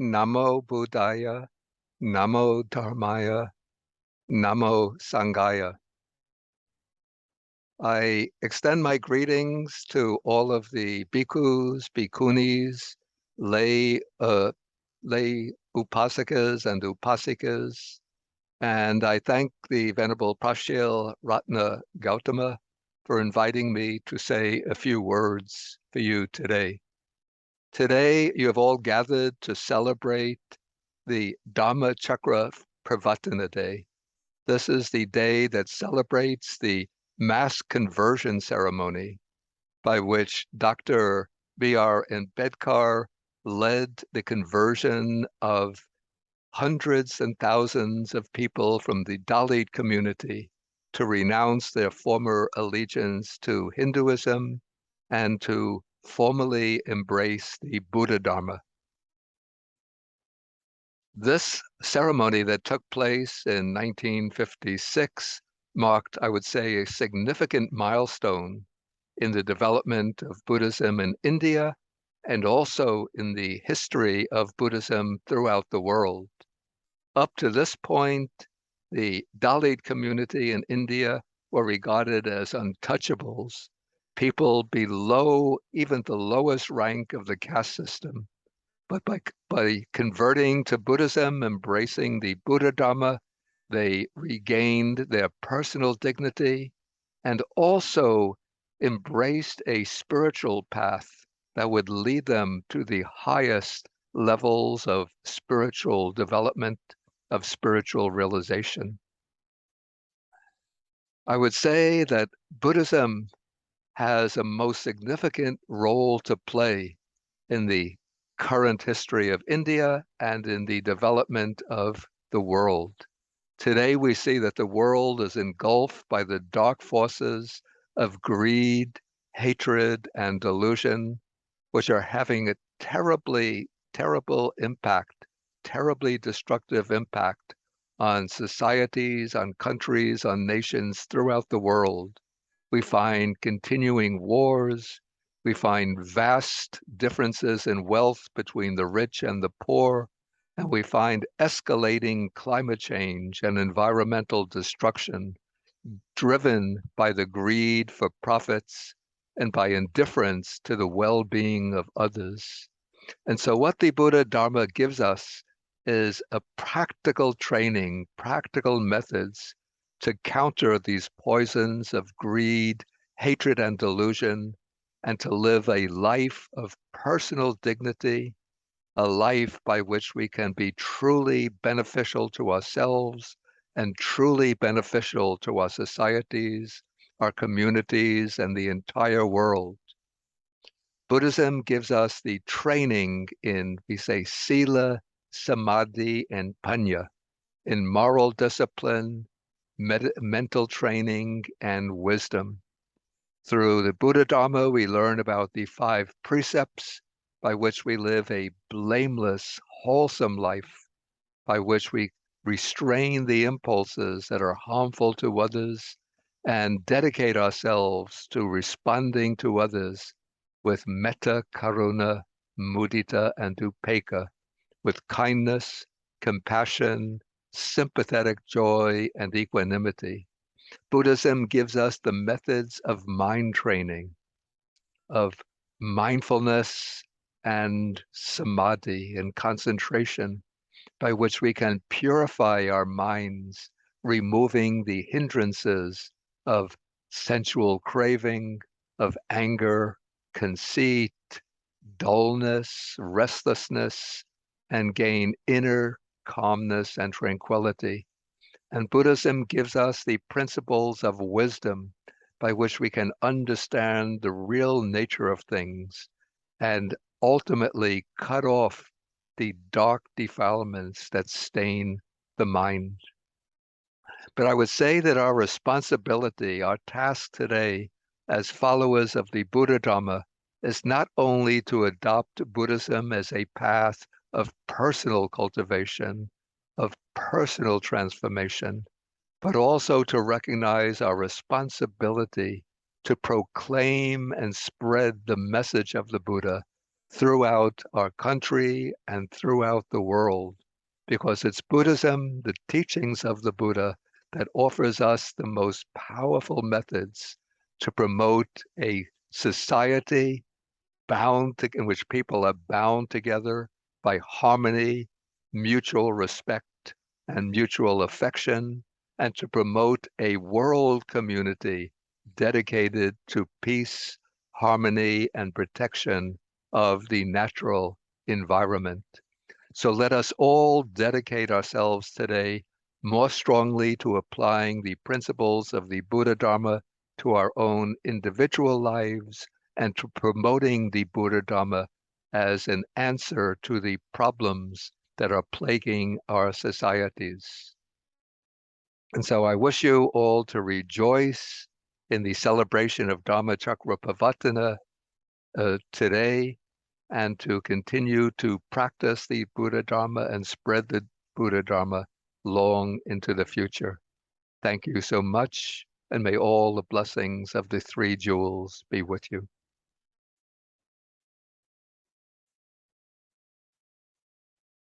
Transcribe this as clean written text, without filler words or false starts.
Namo Buddhaya, Namo Dharmaya, Namo Sangaya. I extend my greetings to all of the bhikkhus, bhikkhunis, lay upasakas and upasikas, and I thank the Venerable Prashil Ratna Gautama for inviting me to say a few words for you today. Today, you have all gathered to celebrate the Dhamma Chakra Pravatana Day. This is the day that celebrates the mass conversion ceremony by which Dr. B.R. Ambedkar led the conversion of hundreds and thousands of people from the Dalit community to renounce their former allegiance to Hinduism and to formally embrace the Buddha Dharma. This ceremony that took place in 1956 marked, I would say, a significant milestone in the development of Buddhism in India and also in the history of Buddhism throughout the world. Up to this point, the Dalit community in India were regarded as untouchables, people below even the lowest rank of the caste system. But by converting to Buddhism, embracing the Buddha Dharma, they regained their personal dignity and also embraced a spiritual path that would lead them to the highest levels of spiritual development, of spiritual realization. I would say that Buddhism has a most significant role to play in the current history of India and in the development of the world. Today, we see that the world is engulfed by the dark forces of greed, hatred, and delusion, which are having a terrible impact, terribly destructive impact on societies, on countries, on nations throughout the world. We find continuing wars. We find vast differences in wealth between the rich and the poor. And we find escalating climate change and environmental destruction driven by the greed for profits and by indifference to the well-being of others. And so what the Buddha Dharma gives us is a practical training, practical methods to counter these poisons of greed, hatred, and delusion, and to live a life of personal dignity, a life by which we can be truly beneficial to ourselves and truly beneficial to our societies, our communities, and the entire world. Buddhism gives us the training in, we say, sila, samadhi, and panya, in moral discipline, mental training, and wisdom. Through the Buddha Dharma, we learn about the 5 precepts by which we live a blameless, wholesome life, by which we restrain the impulses that are harmful to others and dedicate ourselves to responding to others with metta, karuna, mudita, and upekkha, with kindness, compassion, sympathetic joy, and equanimity. Buddhism gives us the methods of mind training, of mindfulness and samadhi and concentration, by which we can purify our minds, removing the hindrances of sensual craving, of anger, conceit, dullness, restlessness, and gain inner calmness and tranquility. And Buddhism gives us the principles of wisdom by which we can understand the real nature of things and ultimately cut off the dark defilements that stain the mind. But I would say that our responsibility, our task today as followers of the Buddha Dharma is not only to adopt Buddhism as a path of personal cultivation, of personal transformation, but also to recognize our responsibility to proclaim and spread the message of the Buddha throughout our country and throughout the world, because it's Buddhism, the teachings of the Buddha, that offers us the most powerful methods to promote a society in which people are bound together by harmony, mutual respect, and mutual affection, and to promote a world community dedicated to peace, harmony, and protection of the natural environment. So let us all dedicate ourselves today more strongly to applying the principles of the Buddha Dharma to our own individual lives and to promoting the Buddha Dharma as an answer to the problems that are plaguing our societies. And so I wish you all to rejoice in the celebration of Dhammacakkappavattana today, and to continue to practice the Buddha Dharma and spread the Buddha Dharma long into the future. Thank you so much, and may all the blessings of the three jewels be with you.